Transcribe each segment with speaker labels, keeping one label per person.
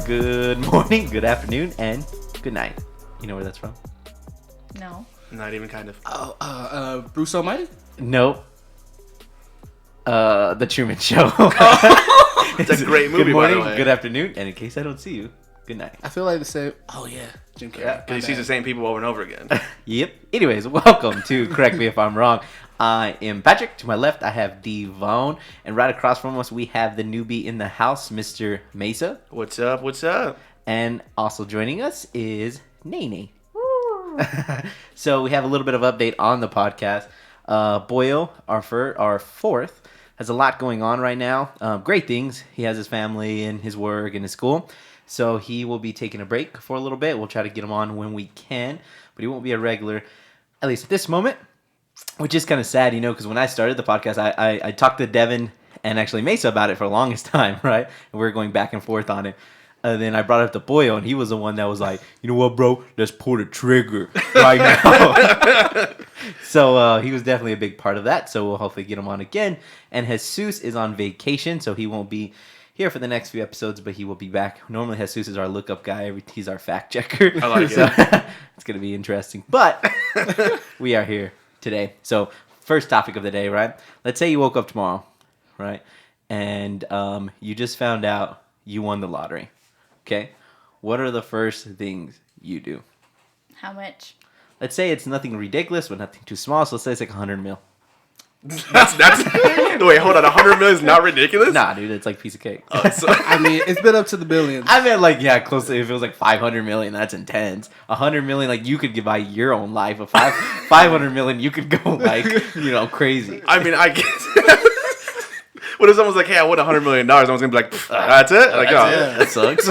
Speaker 1: Good morning, good afternoon, and good night. You know where that's from?
Speaker 2: No.
Speaker 3: Not even kind of.
Speaker 4: Bruce Almighty?
Speaker 1: Nope. The Truman Show.
Speaker 3: It's a great movie,
Speaker 1: Good morning,
Speaker 3: by the way.
Speaker 1: good afternoon, and in case I don't see you, good night.
Speaker 4: I feel like the same. Oh, yeah. Jim Carrey.
Speaker 3: Because he sees the same people over and over again.
Speaker 1: Yep. Anyways, welcome to Correct Me If I'm Wrong. I am Patrick. To my left, I have Devon. And right across from us, we have the newbie in the house, Mr. Mesa.
Speaker 3: What's up? What's up?
Speaker 1: And also joining us is Nene. So we have a little bit of update on the podcast. Boyle, our fourth, has a lot going on right now. Great things. He has his family and his work and his school. So he will be taking a break for a little bit. We'll try to get him on when we can. But he won't be a regular, at least at this moment. Which is kind of sad, because when I started the podcast, I talked to Devin and actually Mesa about it for the longest time, right? And we were going back and forth on it. And then I brought it up to Boyo, and he was the one that was like, you know what, bro? Let's pull the trigger right now. So he was definitely a big part of that. So we'll hopefully get him on again. And Jesus is on vacation, so he won't be here for the next few episodes, but he will be back. Normally, Jesus is our lookup guy. He's our fact checker.
Speaker 3: I like
Speaker 1: so,
Speaker 3: it.
Speaker 1: It's going to be interesting. But we are here today. So first topic of the day, right? Let's say you woke up tomorrow, right? And you just found out you won the lottery. Okay? What are the first things you do?
Speaker 2: How much?
Speaker 1: Let's say it's nothing ridiculous, but nothing too small. So let's say it's like 100 mil.
Speaker 3: That's wait, hold on. 100 million is not ridiculous?
Speaker 1: Nah, dude, it's like a piece of cake.
Speaker 4: I mean, it's been up to the billions.
Speaker 1: I meant like, yeah, close to, if it was like 500 million, that's intense. 100 million, like you could buy your own life. 500 million, you could go like, crazy.
Speaker 3: I mean, I guess. What if someone's like, hey, I won $100 million? I was going to be like, that's it? Like,
Speaker 1: That sucks.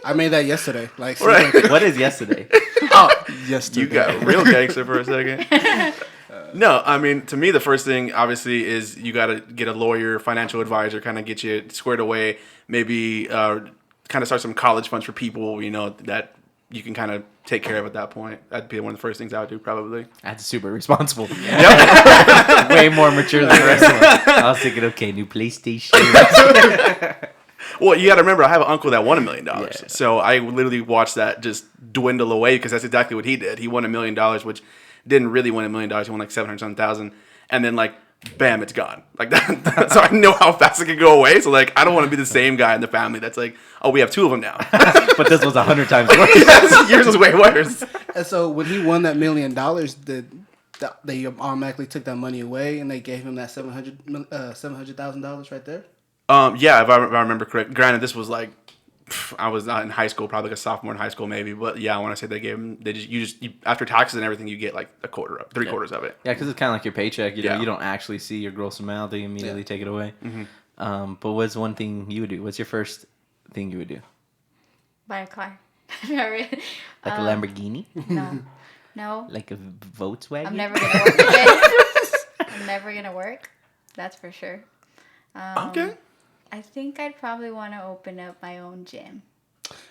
Speaker 4: I made that yesterday. Like,
Speaker 3: Right.
Speaker 1: What is yesterday?
Speaker 4: yesterday.
Speaker 3: You got real gangster for a second. No, I mean, to me, the first thing, obviously, is you got to get a lawyer, financial advisor, kind of get you squared away. Maybe kind of start some college funds for people, that you can kind of take care of at that point. That'd be one of the first things I would do, probably.
Speaker 1: That's super responsible.
Speaker 3: Yep.
Speaker 1: Way more mature than the rest of us. I was thinking, okay, new PlayStation.
Speaker 3: Well, you got to remember, I have an uncle that won $1 million.
Speaker 1: Yeah.
Speaker 3: So I literally watched that just dwindle away because that's exactly what he did. He won $1 million, which didn't really win $1 million. He won like 700,000, and then like, bam, it's gone. Like that. So I know how fast it can go away. So like, I don't want to be the same guy in the family that's like, oh, we have two of them now.
Speaker 1: But this was 100 times worse.
Speaker 3: Yes, yours was way worse.
Speaker 4: And so when he won that $1 million, they automatically took that money away and they gave him that $700,000 right there?
Speaker 3: Yeah, if I remember correct. Granted, this was like, I was not in high school, probably like a sophomore in high school maybe. But yeah, I want to say they gave him, you after taxes and everything, you get like three quarters of it.
Speaker 1: Yeah, because it's kind of like your paycheck. You
Speaker 3: Yeah.
Speaker 1: don't actually see your gross amount. They immediately take it away.
Speaker 3: Mm-hmm.
Speaker 1: But what's one thing you would do? What's your first thing you would do?
Speaker 2: Buy a car. Not really.
Speaker 1: Like a Lamborghini?
Speaker 2: No.
Speaker 1: Like a Volkswagen?
Speaker 2: I'm never going to work again. I'm never going to work. That's for sure.
Speaker 3: Okay.
Speaker 2: I think I'd probably want to open up my own gym.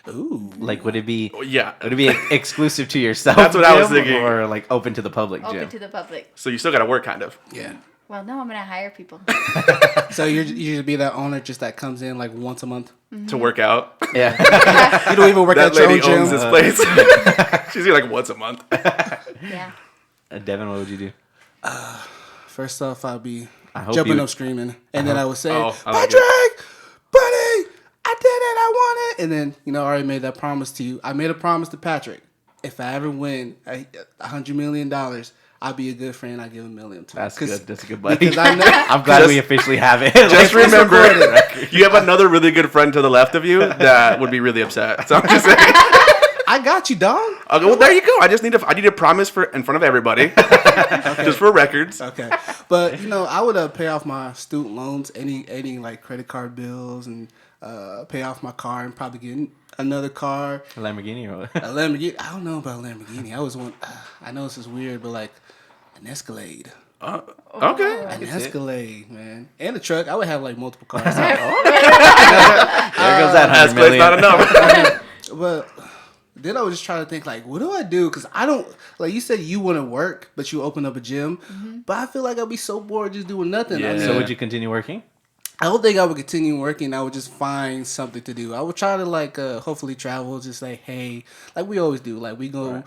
Speaker 4: Ooh.
Speaker 1: Like, would it be
Speaker 3: Yeah.
Speaker 1: would it be exclusive to yourself?
Speaker 3: That's what I was
Speaker 1: gym,
Speaker 3: thinking.
Speaker 1: Or like open to the public
Speaker 2: Open
Speaker 1: gym?
Speaker 2: to the public.
Speaker 3: So you still got to work, kind of.
Speaker 4: Yeah.
Speaker 2: Well, no, I'm going to hire people.
Speaker 4: So you should be that owner just that comes in like once a month?
Speaker 3: To work out.
Speaker 1: Yeah.
Speaker 4: You don't even work
Speaker 3: That
Speaker 4: at your
Speaker 3: lady
Speaker 4: own
Speaker 3: owns
Speaker 4: gym?
Speaker 3: this place. She's here like once a month.
Speaker 2: Yeah.
Speaker 1: Devin, what would you do?
Speaker 4: First off, I'd be
Speaker 1: I hope
Speaker 4: jumping
Speaker 1: you-
Speaker 4: up screaming. And then I would say,
Speaker 3: Oh, I like
Speaker 4: Patrick, buddy, I did it, I won it. And then, I already made that promise to you. I made a promise to Patrick. If I ever win $100 million, I'll be a good friend. I'll give $1 million to him.
Speaker 1: That's good. That's a good buddy.
Speaker 4: Because I know,
Speaker 1: I'm glad we officially have it.
Speaker 3: Just
Speaker 1: Like,
Speaker 3: remember, you have another really good friend to the left of you that would be really upset. So I'm just saying.
Speaker 4: I got you, dog.
Speaker 3: Okay, well, there you go. I need a promise in front of everybody, just for records.
Speaker 4: Okay. But, I would pay off my student loans, any like credit card bills, and pay off my car and probably get another car.
Speaker 1: A Lamborghini or what?
Speaker 4: A Lamborghini. I don't know about a Lamborghini. I know this is weird, but like an Escalade.
Speaker 3: Okay.
Speaker 4: An Escalade, man. And a truck. I would have like multiple cars.
Speaker 1: There goes that 100
Speaker 3: Escalade's
Speaker 1: million.
Speaker 3: not enough.
Speaker 4: But then I was just trying to think, like, what do I do? Because I don't, like you said, you want to work, but you open up a gym. But I feel like I'd be so bored just doing nothing.
Speaker 3: Yeah.
Speaker 4: I mean,
Speaker 1: So would you continue working?
Speaker 4: I don't think I would continue working. I would just find something to do. I would try to hopefully travel. Just like, hey, like we always do. Like we go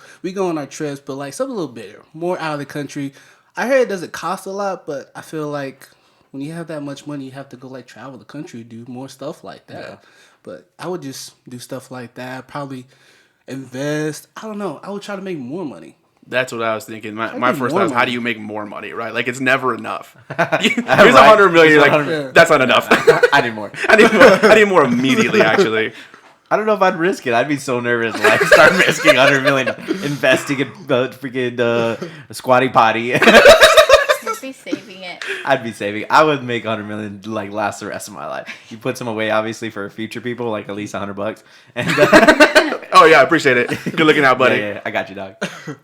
Speaker 4: on our trips, but like something a little bigger, more out of the country. I heard it doesn't cost a lot, but I feel like when you have that much money, you have to go like travel the country, do more stuff like that.
Speaker 1: Yeah.
Speaker 4: But I would just do stuff like that. Probably invest. I don't know. I would try to make more money.
Speaker 3: That's what I was thinking. My
Speaker 4: make
Speaker 3: first
Speaker 4: more
Speaker 3: thought was, how
Speaker 4: money.
Speaker 3: do you make more money, right? Like, it's never enough. Here's
Speaker 1: Right.
Speaker 3: 100 million. You're
Speaker 1: Here's
Speaker 3: like,
Speaker 1: 100.
Speaker 3: that's not enough.
Speaker 1: I need more.
Speaker 3: I need more immediately, actually.
Speaker 1: I don't know if I'd risk it. I'd be so nervous. Like, start risking 100 million, investing in the freaking squatty potty.
Speaker 2: You'd be saving it.
Speaker 1: I'd be saving. I would make 100 million like last the rest of my life. You put some away, obviously, for future people, like at least $100. And
Speaker 3: Oh, yeah, I appreciate it. Good looking out, buddy.
Speaker 1: yeah, I got you, dog.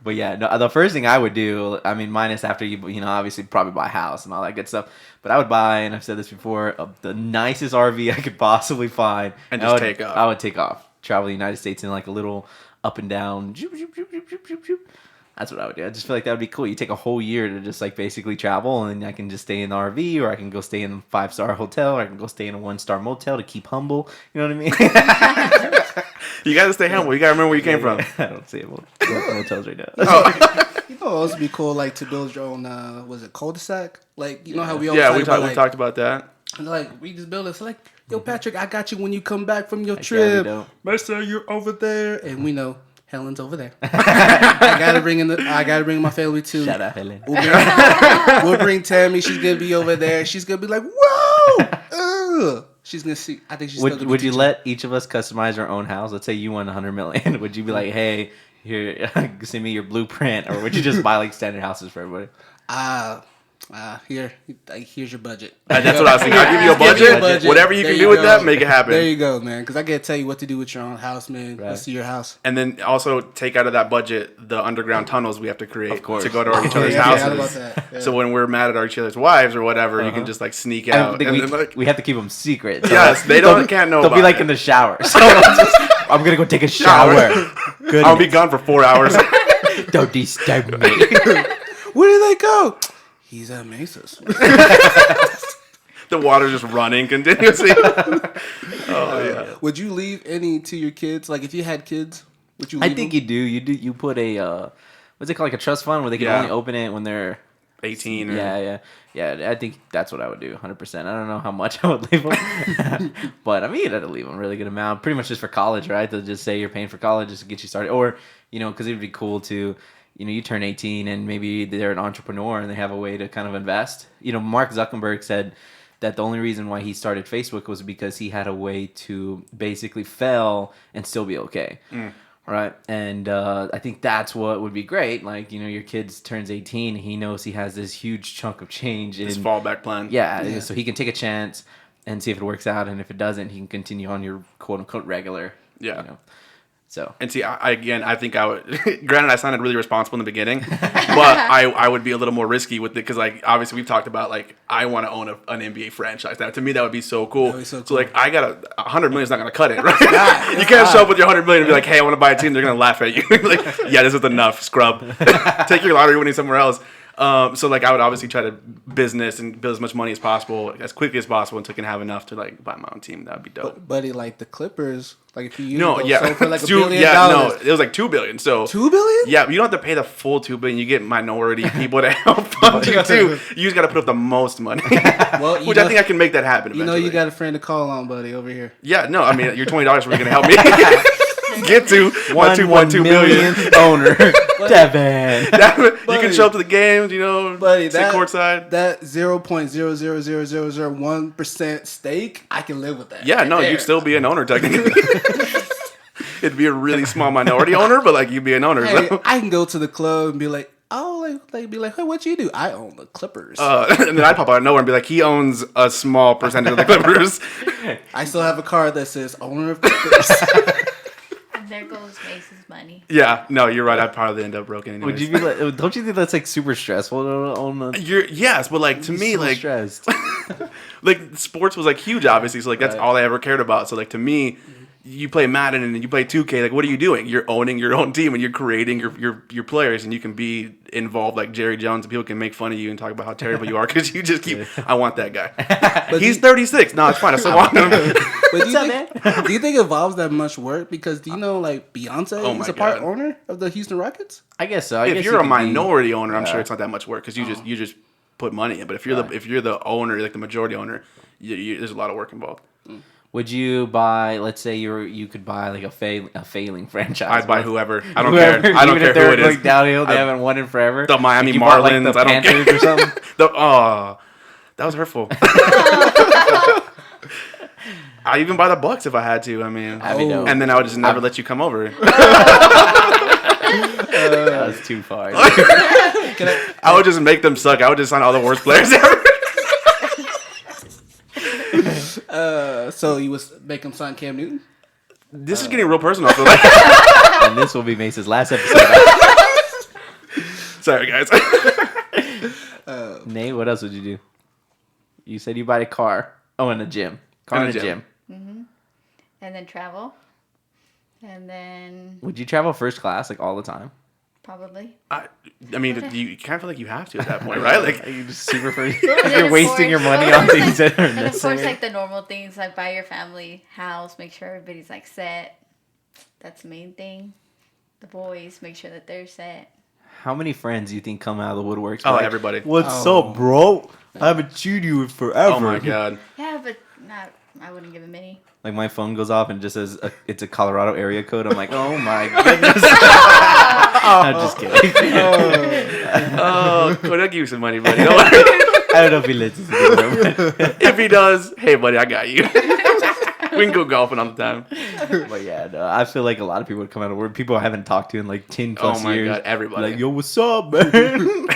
Speaker 1: But yeah, no, the first thing I would do, I mean, minus after you know, obviously probably buy a house and all that good stuff. But I would buy, and I've said this before, the nicest RV I could possibly find,
Speaker 3: And
Speaker 1: I
Speaker 3: just
Speaker 1: would-
Speaker 3: take off.
Speaker 1: I would take off, travel the United States in like a little up and down. Zoop, zoop, zoop, zoop, zoop, zoop, zoop. That's what I would do. I just feel like that would be cool. You take a whole year to just like basically travel, and then I can just stay in the RV, or I can go stay in a 5-star hotel, or I can go stay in a 1-star motel to keep humble. You know what I mean?
Speaker 3: You got to stay humble. You got to remember where you came from.
Speaker 1: I don't say motels right now.
Speaker 4: You know, it would also be cool, like to build your own. Was it cul-de-sac? Like you know how we always
Speaker 3: Yeah,
Speaker 4: talk
Speaker 3: we
Speaker 4: about, like,
Speaker 3: talked about that.
Speaker 4: like we just build it. So like, yo, Patrick, I got you when you come back from your
Speaker 1: Heck yeah, we
Speaker 4: trip.
Speaker 1: don't.
Speaker 4: Mister, you're over there, and we know Helen's over there. I gotta bring in my family too.
Speaker 1: Shout out, Helen.
Speaker 4: We'll bring Tammy. She's gonna be over there. She's gonna be like, whoa. Ugh. She's gonna see. I think she's. still gonna
Speaker 1: Would
Speaker 4: be
Speaker 1: you
Speaker 4: teaching.
Speaker 1: let each of us customize our own house? Let's say you won 100 million. Would you be like, hey, here, send me your blueprint, or would you just buy like standard houses for everybody?
Speaker 4: Here's your budget.
Speaker 3: That's what I was thinking. I'll give you a
Speaker 4: Give you a
Speaker 3: budget. Whatever you
Speaker 4: There
Speaker 3: can do with
Speaker 4: go.
Speaker 3: that, make it happen.
Speaker 4: There you go, man. Because I can't tell you what to do with your own house, man.
Speaker 1: Right.
Speaker 4: Let's see your house.
Speaker 3: And then also take out of that budget the underground tunnels we have to create
Speaker 1: Of course.
Speaker 3: to go to each other's
Speaker 4: Yeah, I forgot
Speaker 3: houses.
Speaker 4: about that. Yeah.
Speaker 3: So when we're mad at each other's wives or whatever, you can just like sneak
Speaker 1: I
Speaker 3: out.
Speaker 1: think
Speaker 3: And then, like,
Speaker 1: we have to keep them secret. So
Speaker 3: Yes, they can't know
Speaker 1: They'll be
Speaker 3: about
Speaker 1: like
Speaker 3: it.
Speaker 1: in the shower. So I'm gonna go take a shower. Good.
Speaker 3: I'll be gone for 4 hours.
Speaker 1: Don't disturb me.
Speaker 4: Where did they go? He's at Mesa's.
Speaker 3: The water's just running continuously.
Speaker 4: Would you leave any to your kids? Like if you had kids, would you?
Speaker 1: I
Speaker 4: Leave
Speaker 1: think
Speaker 4: them?
Speaker 1: you put a what's it called, like a trust fund where they can
Speaker 3: Yeah.
Speaker 1: only open it when they're
Speaker 3: 18 or
Speaker 1: yeah. I think that's what I would do, 100%. I don't know how much I would leave them, but I mean, you'd have to leave them a really good amount, pretty much just for college, right? They'll just say you're paying for college just to get you started, or you know, because it'd be cool to. You know, you turn 18 and maybe they're an entrepreneur and they have a way to kind of invest. You know, Mark Zuckerberg said that the only reason why he started Facebook was because he had a way to basically fail and still be okay. Right. And I think that's what would be great. Like, you know, your kid turns 18. He knows he has this huge chunk of change.
Speaker 3: his
Speaker 1: in,
Speaker 3: fallback plan.
Speaker 1: yeah. So he can take a chance and see if it works out. And if it doesn't, he can continue on your quote unquote regular.
Speaker 3: Yeah.
Speaker 1: You know. So.
Speaker 3: And see, I think I would. Granted, I sounded really responsible in the beginning, but I would be a little more risky with it because, like, obviously we've talked about like I want to own an NBA franchise. That to me, that would be so cool.
Speaker 4: That'd be so
Speaker 3: So
Speaker 4: cool.
Speaker 3: like, I got 100 million is not gonna cut it, right? You can't show up with your 100 million and be like, hey, I want to buy a team. They're gonna laugh at you. Like, yeah, this is enough, scrub. Take your lottery winning somewhere else. So like I would obviously try to business and build as much money as possible, as quickly as possible, until I can have enough to like buy my own team. That'd be dope.
Speaker 4: Buddy, like the Clippers, like if you
Speaker 3: No, yeah,
Speaker 4: sold for like $1
Speaker 3: Two-
Speaker 4: billion.
Speaker 3: yeah, no, it was like $2 billion. So
Speaker 4: $2 billion?
Speaker 3: yeah, you don't have to pay the full $2 billion. You get minority people to help fund you too. You just got to put up the most money,
Speaker 4: Well, you
Speaker 3: which
Speaker 4: know-
Speaker 3: I think I can make that happen.
Speaker 4: You know,
Speaker 3: Eventually.
Speaker 4: you got a friend to call on, buddy, over here.
Speaker 3: Yeah, no, I mean your $20 were gonna help me get to 1.2 billion.
Speaker 1: millionth owner, Devin.
Speaker 3: You can show up to the games, you know,
Speaker 4: Buddy,
Speaker 3: sit courtside.
Speaker 4: That 0.0000001% stake, I can live with that.
Speaker 3: Yeah,
Speaker 4: right
Speaker 3: no,
Speaker 4: there.
Speaker 3: you'd still be an owner technically. It'd be a really small minority owner, but like you'd be an owner.
Speaker 4: Hey,
Speaker 3: So.
Speaker 4: I can go to the club and be like, oh, be like, hey, what you do? I own the Clippers.
Speaker 3: And then I'd pop out of nowhere and be like, he owns a small percentage of the Clippers.
Speaker 4: I still have a card that says owner of Clippers.
Speaker 2: And there goes Mace's money.
Speaker 3: Yeah, no, you're right. I'd probably end up broken anyways.
Speaker 1: Would you be like? Don't you think that's like super stressful to own the?
Speaker 3: Yes, but like to me,
Speaker 1: so
Speaker 3: like
Speaker 1: stressed.
Speaker 3: like sports was like huge, obviously. So like that's
Speaker 1: Right.
Speaker 3: all I ever cared about. So like to me, you play Madden and you play 2K. Like, what are you doing? You're owning your own team and you're creating your players, and you can be involved like Jerry Jones, and people can make fun of you and talk about how terrible you are because you just keep. I want that guy. But he's 36. No, it's fine. I still want him.
Speaker 4: But do you think it involves that much work? Because do you know, like, Beyonce is a part owner of the Houston Rockets?
Speaker 1: I guess so.
Speaker 3: If you're a minority owner, I'm sure it's not that much work because you just put money in. But if you're the owner, like the majority owner, there's a lot of work involved.
Speaker 1: Would you buy? Let's say you could buy like a failing franchise.
Speaker 3: I'd buy whoever. I don't care. I don't care who it is.
Speaker 1: Like downhill, they haven't won in forever.
Speaker 3: The Miami
Speaker 1: Like
Speaker 3: Marlins.
Speaker 1: Bought, like, the
Speaker 3: I don't
Speaker 1: Panthers
Speaker 3: care.
Speaker 1: Or something.
Speaker 3: That was hurtful. I'd even buy the Bucks if I had to. I mean, and then I would just never let you come over.
Speaker 1: That was too far.
Speaker 3: I would just make them suck. I would just sign all the worst players ever.
Speaker 4: So you would make him sign Cam Newton?
Speaker 3: This is getting real personal. I feel like.
Speaker 1: And this will be Mace's last episode.
Speaker 3: Sorry, guys.
Speaker 1: Nate, what else would you do? You said you buy a car. Oh, and a gym. Car and a gym.
Speaker 2: And then travel. And then
Speaker 1: Would you travel first class like all the time?
Speaker 2: probably.
Speaker 3: I mean, you kind of feel like you have to at that point, right? Like,
Speaker 1: you just super first.
Speaker 2: And then,
Speaker 1: You're
Speaker 2: of
Speaker 1: wasting your
Speaker 2: course-
Speaker 1: money on things that are
Speaker 2: And of
Speaker 1: necessary.
Speaker 2: course, like the normal things, like buy your family house, make sure everybody's like set. That's the main thing. The boys, make sure that they're set.
Speaker 1: How many friends do you think come out of the woodworks?
Speaker 3: oh,
Speaker 1: Like,
Speaker 3: everybody.
Speaker 1: What's up, bro? I haven't seen you in forever.
Speaker 3: Oh my god.
Speaker 2: Yeah, but not. I wouldn't give him any.
Speaker 1: Like my phone goes off and just says it's a Colorado area code. I'm like, oh my goodness. I'm just kidding.
Speaker 3: Oh, could I give you some money, buddy? Don't worry.
Speaker 1: I don't know if he listens to this,
Speaker 3: If he does, hey, buddy, I got you. We can go golfing all the time.
Speaker 1: but yeah, no, I feel like a lot of people would come out of work. People I haven't talked to in like 10 plus
Speaker 3: Oh my
Speaker 1: years.
Speaker 3: god, everybody.
Speaker 1: Like, yo, what's up, man?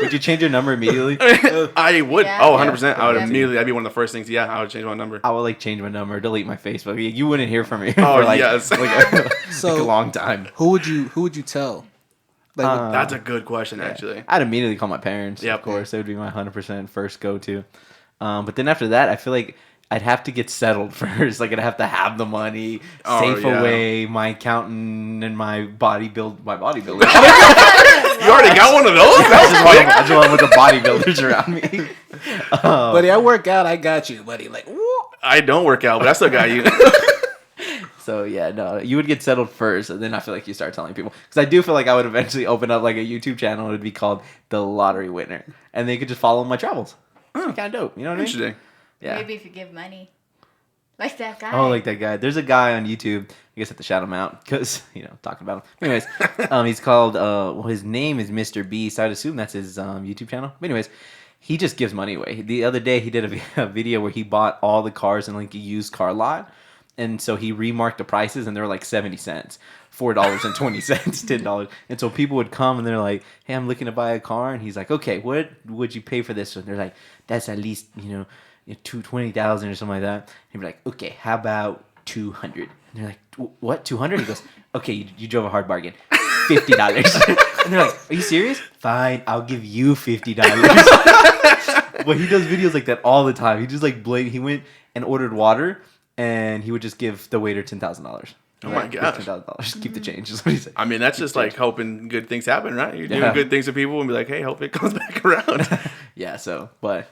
Speaker 1: Would you change your number immediately?
Speaker 3: I would.
Speaker 2: Yeah.
Speaker 3: Oh, 100%. I would
Speaker 2: Yeah.
Speaker 3: immediately. That'd be one of the first things. Yeah, I would change my number.
Speaker 1: I would like change my number, delete my Facebook. You wouldn't hear from me
Speaker 3: Oh,
Speaker 1: for like,
Speaker 3: yes.
Speaker 1: like
Speaker 4: So-
Speaker 1: a long time.
Speaker 4: Who would you tell? Like,
Speaker 3: That's a good question, actually.
Speaker 1: I'd immediately call my parents.
Speaker 3: Yep.
Speaker 1: Of course, it would be my 100% first go-to. But then after that, I feel like I'd have to get settled first. Like I'd have to have the money, safe
Speaker 3: yeah.
Speaker 1: away, my accountant, and my bodybuilder.
Speaker 3: You already got one of those? That was quick.
Speaker 1: I just want with the bodybuilders around me.
Speaker 4: buddy, I work out. I got you, buddy. Like, whoa.
Speaker 3: I don't work out, but I still got you.
Speaker 1: So yeah, no, you would get settled first, and then I feel like you start telling people. Because I do feel like I would eventually open up like a YouTube channel. It would be called The Lottery Winner, and they could just follow my travels. Kind of dope, you know what I mean?
Speaker 3: Interesting.
Speaker 1: Yeah.
Speaker 2: Maybe if you give money, like that guy.
Speaker 1: Oh, like that guy. There's a guy on YouTube. I guess I have to shout him out because talking about him. Anyways, he's called. Well, his name is Mr. Beast. I'd assume that's his YouTube channel. But anyways, he just gives money away. The other day, he did a video where he bought all the cars in like a used car lot, and so he remarked the prices, and they were like 70 cents. $4.20, $10, and so people would come and they're like, "Hey, I'm looking to buy a car," and he's like, "Okay, what would you pay for this?" And they're like, "That's at least $20,000 or something like that." And he'd be like, "Okay, how about 200?" And they're like, "What, 200?" He goes, "Okay, you drove a hard bargain, $50." And they're like, "Are you serious? Fine, I'll give you $50." But he does videos like that all the time. He just like he went and ordered water, and he would just give the waiter $10,000.
Speaker 3: Oh my gosh.
Speaker 1: $10,000. Keep the change. Is what he said.
Speaker 3: I mean, that's just like hoping good things happen, right? You're doing
Speaker 1: Yeah.
Speaker 3: good things to people and be like, hey, hope it comes back around.
Speaker 1: Yeah, but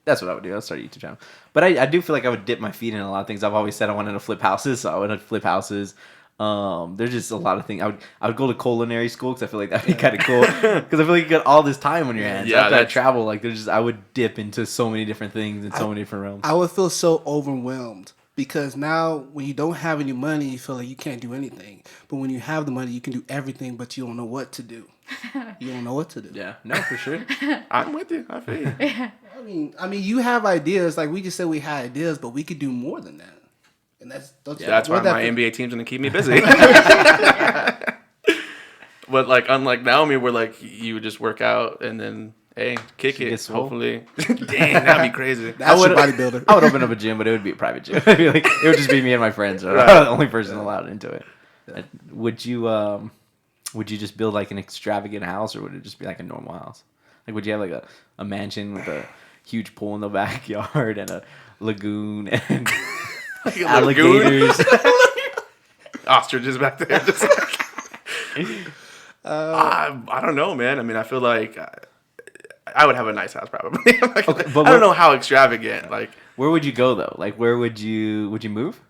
Speaker 1: that's what I would do. I'll start a YouTube channel. But I do feel like I would dip my feet in a lot of things. I've always said I wanted to flip houses, so I would flip houses. There's just a lot of things. I would go to culinary school because I feel like that'd be kind of cool. Because I feel like you got all this time on your hands.
Speaker 3: Yeah,
Speaker 1: After I
Speaker 3: that's-
Speaker 1: travel, like I would dip into so many different things in so many different realms.
Speaker 4: I would feel so overwhelmed because now when you don't have any money, you feel like you can't do anything. But when you have the money, you can do everything, but you don't know what to do. You don't know what to do.
Speaker 1: Yeah, no, for sure.
Speaker 3: I'm with you. I feel you.
Speaker 4: I mean, you have ideas. Like we just said, we had ideas, but we could do more than that. And that's
Speaker 3: That's why my NBA team's gonna keep me busy. But like, unlike Naomi, where like you would just work out and then kick
Speaker 1: She
Speaker 3: it.
Speaker 1: gets swole.
Speaker 3: Hopefully, dang, that'd be crazy.
Speaker 4: That's
Speaker 1: I
Speaker 4: your
Speaker 1: would-
Speaker 4: bodybuilder.
Speaker 1: I would open up a gym, but it would be a private gym. It would just be me and my friends. I'm the only person allowed into it. Would you just build like an extravagant house, or would it just be like a normal house? Like, would you have like a mansion with a huge pool in the backyard and a lagoon and
Speaker 3: Like a lagoon.
Speaker 1: alligators?
Speaker 3: ostriches back there. Just like, I don't know, man. I mean, I feel like I would have a nice house probably. Like,
Speaker 1: Okay, but
Speaker 3: I don't know how extravagant. Like,
Speaker 1: where would you go though? Like, where would you move?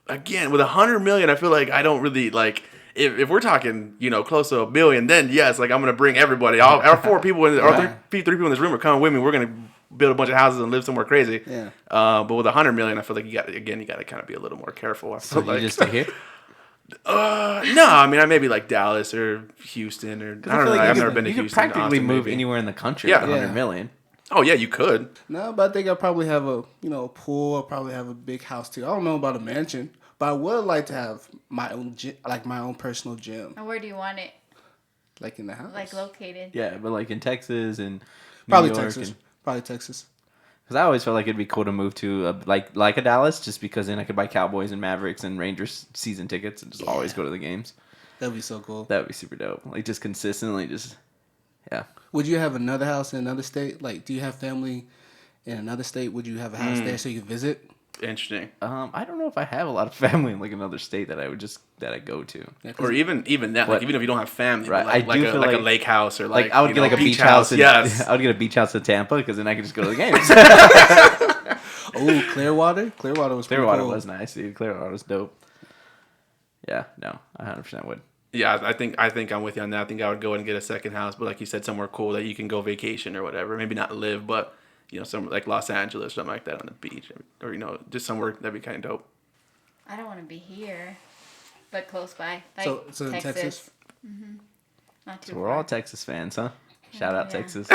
Speaker 3: again, with 100 million, I feel like I don't really like. If we're talking, close to $1 billion, then yes, like I'm gonna bring everybody. Our 4 people or three people in this room are coming with me. We're gonna build a bunch of houses and live somewhere crazy.
Speaker 4: Yeah.
Speaker 3: But with 100 million, I feel like you got to kind of be a little more careful. I
Speaker 1: So
Speaker 3: feel
Speaker 1: you
Speaker 3: like,
Speaker 1: just stay here?
Speaker 3: no, I mean, I maybe like Dallas or Houston or I don't know. I've never been to
Speaker 1: You could
Speaker 3: Houston.
Speaker 1: practically
Speaker 3: Austin,
Speaker 1: move
Speaker 3: maybe.
Speaker 1: anywhere in the country
Speaker 3: Yeah.
Speaker 1: with 100
Speaker 4: Yeah.
Speaker 1: million.
Speaker 3: Oh yeah, you could.
Speaker 4: No, but I think I probably have a pool. I probably have a big house too. I don't know about a mansion, but I would like to have my own my own personal gym,
Speaker 2: And where do you want it?
Speaker 4: like in the house.
Speaker 2: Like located?
Speaker 1: Yeah, but like in Texas and New
Speaker 4: Probably
Speaker 1: York
Speaker 4: Texas. Probably Texas.
Speaker 1: Because I always felt like it'd be cool to move to like a Dallas, just because then I could buy Cowboys and Mavericks and Rangers season tickets and just always go to the games.
Speaker 4: That'd be so cool.
Speaker 1: That would be super dope. Like just consistently, yeah.
Speaker 4: Would you have another house in another state? Like, do you have family in another state? Would you have a house there so you could visit?
Speaker 3: Interesting.
Speaker 1: I don't know if I have a lot of family in like another state that I go to.
Speaker 4: Yeah, 'cause
Speaker 3: Or even that,
Speaker 1: What?
Speaker 3: like even if you don't have family,
Speaker 1: Right,
Speaker 3: like,
Speaker 1: I do
Speaker 3: a,
Speaker 1: feel
Speaker 3: like a
Speaker 1: like-
Speaker 3: lake house or
Speaker 1: Like I would get like a beach house.
Speaker 3: Yes.
Speaker 1: I would get a beach house in Tampa because then I could just go to the games.
Speaker 4: oh, Clearwater. Clearwater was pretty
Speaker 1: Clearwater
Speaker 4: cool.
Speaker 1: was nice, dude. Clearwater was dope. Yeah, no, I 100% would.
Speaker 3: Yeah, I think I'm with you on that. I think I would go and get a second house, but like you said, somewhere cool that you can go vacation or whatever. Maybe not live, but somewhere like Los Angeles, something like that on the beach, or just somewhere that'd be kind of dope.
Speaker 2: I don't want to be here, but close by. Like
Speaker 4: So in Texas?
Speaker 2: Mm-hmm. Not too
Speaker 1: So we're
Speaker 2: far.
Speaker 1: all Texas fans, huh? Shout out
Speaker 2: Yeah.
Speaker 1: Texas.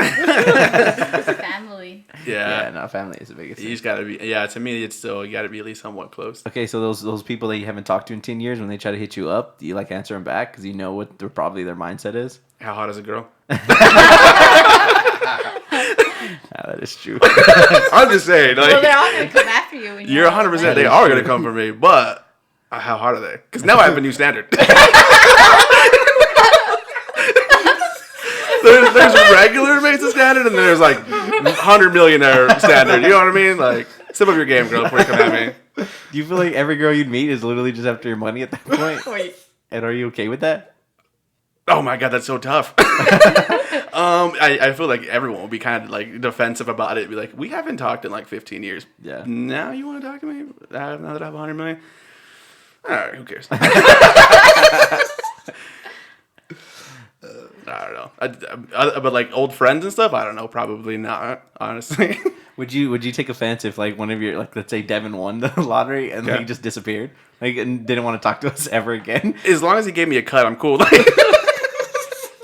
Speaker 2: Family.
Speaker 1: Yeah,
Speaker 3: Yeah,
Speaker 1: no, family is the biggest
Speaker 3: you
Speaker 1: thing.
Speaker 3: just gotta be. Yeah, to me, it's still you gotta be at least somewhat close.
Speaker 1: Okay, so those people that you haven't talked to in 10 years, when they try to hit you up, do you like answer them back because you know what probably their mindset is?
Speaker 3: How hot is a girl?
Speaker 1: That is true.
Speaker 3: I'm just saying,
Speaker 2: Well, they're
Speaker 3: like
Speaker 2: all gonna come after you. When
Speaker 3: you're
Speaker 2: you're
Speaker 3: 100. percent
Speaker 1: That
Speaker 3: They
Speaker 1: is
Speaker 3: are
Speaker 1: true.
Speaker 3: gonna come for me, but how hot are they? Because now I have a new standard. There's regular basic standard, and then there's like 100 millionaire standard. You know what I mean? Like, step up your game, girl, before you come at me.
Speaker 1: Do you feel like every girl you'd meet is literally just after your money at that point?
Speaker 2: Wait.
Speaker 1: And are you okay with that?
Speaker 3: Oh my god, that's so tough. I feel like everyone will be kind of like defensive about it. Be like, we haven't talked in like 15 years.
Speaker 1: Yeah.
Speaker 3: Now you want to talk to me? Now that I have 100 million? All right, who cares? I don't know. But like old friends and stuff, I don't know. Probably not, honestly.
Speaker 1: Would you take offense if like one of your like let's say Devin won the lottery and
Speaker 3: Yeah.
Speaker 1: he just disappeared like and didn't want to talk to us ever again?
Speaker 3: As long as he gave me a cut, I'm cool. Like,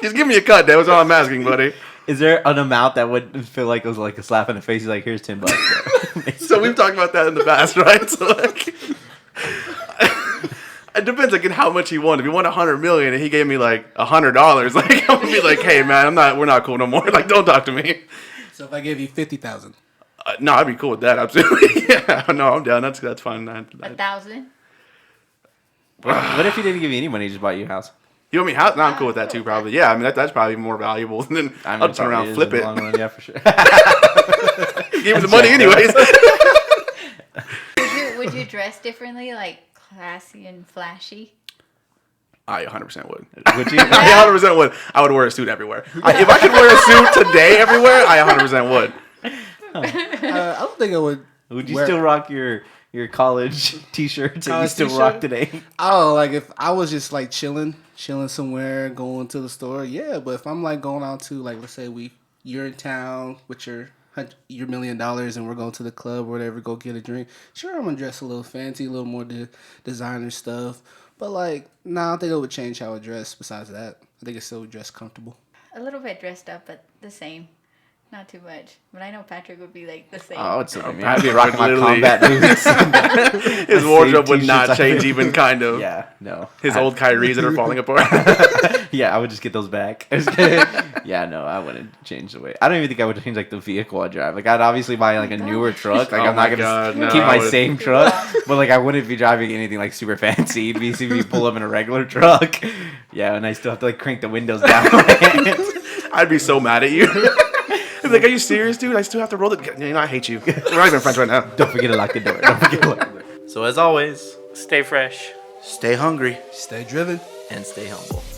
Speaker 3: just give me a cut. That was all I'm asking, buddy.
Speaker 1: Is there an amount that would feel like it was like a slap in the face? He's like, here's $10.
Speaker 3: So we've talked about that in the past, right? So like, it depends like in how much he won. If he won 100 million and he gave me like $100, like I'm gonna be like, hey man, we're not cool no more. Like, don't talk to me.
Speaker 4: So if I gave you 50,000,
Speaker 3: No, I'd be cool with that. Absolutely. Yeah, no, I'm down. That's fine.
Speaker 2: 1,000.
Speaker 1: What if he didn't give you any money? He just bought you a house?
Speaker 3: You want me house? No, I'm cool with that too. Probably. Yeah, I mean that's probably more valuable than
Speaker 1: I mean,
Speaker 3: I'll turn around,
Speaker 1: probably
Speaker 3: flip
Speaker 1: is in
Speaker 3: it.
Speaker 1: the long run, yeah, for sure.
Speaker 3: Give me the money anyways.
Speaker 2: Would you dress differently, like classy and flashy?
Speaker 3: I 100% would.
Speaker 1: Would you?
Speaker 3: I 100% would. I would wear a suit everywhere. If I could wear a suit today everywhere, I 100% would.
Speaker 4: I don't think I would.
Speaker 1: Would you
Speaker 4: wear-
Speaker 1: still rock your college T-shirts that you
Speaker 4: College
Speaker 1: still
Speaker 4: t-shirt?
Speaker 1: rock today?
Speaker 4: Oh, like if I was just like chilling somewhere, going to the store, yeah. But if I'm like going out to like, let's say you're in town with your $1 million and we're going to the club or whatever, go get a drink. Sure, I'm gonna dress a little fancy, a little more designer stuff. But like, I don't think it would change how I dress. Besides that, I think I still would dress comfortable.
Speaker 2: A little bit dressed up, but the same. Not too much. But I know Patrick would be like the same.
Speaker 1: Oh, it's I mean,
Speaker 3: I'd
Speaker 1: I'd be
Speaker 3: be
Speaker 1: rocking my
Speaker 3: literally-
Speaker 1: combat boots.
Speaker 3: His wardrobe would not
Speaker 1: t-shirts
Speaker 3: change
Speaker 1: I-
Speaker 3: even kind of.
Speaker 1: Yeah, no.
Speaker 3: His old Kyries that are falling apart.
Speaker 1: Yeah, I would just get those back. Yeah, no, I wouldn't change the way. I don't even think I would change like the vehicle I drive. Like I'd obviously buy like a newer truck. Like
Speaker 3: Oh
Speaker 1: I'm not
Speaker 3: my
Speaker 1: gonna
Speaker 3: God, no,
Speaker 1: keep
Speaker 3: I
Speaker 1: my
Speaker 3: would-
Speaker 1: same truck, but like I wouldn't be driving anything like super fancy. It'd be see me pull up in a regular truck. Yeah, and I still have to like crank the windows down.
Speaker 3: I'd be so mad at you. I'd be like, are you serious, dude? I still have to roll the... You know, I hate you. We're not even friends right now.
Speaker 1: Don't forget to lock the door. Don't forget to lock the door. So as always,
Speaker 5: Stay fresh.
Speaker 3: Stay hungry.
Speaker 4: Stay driven.
Speaker 1: And stay humble.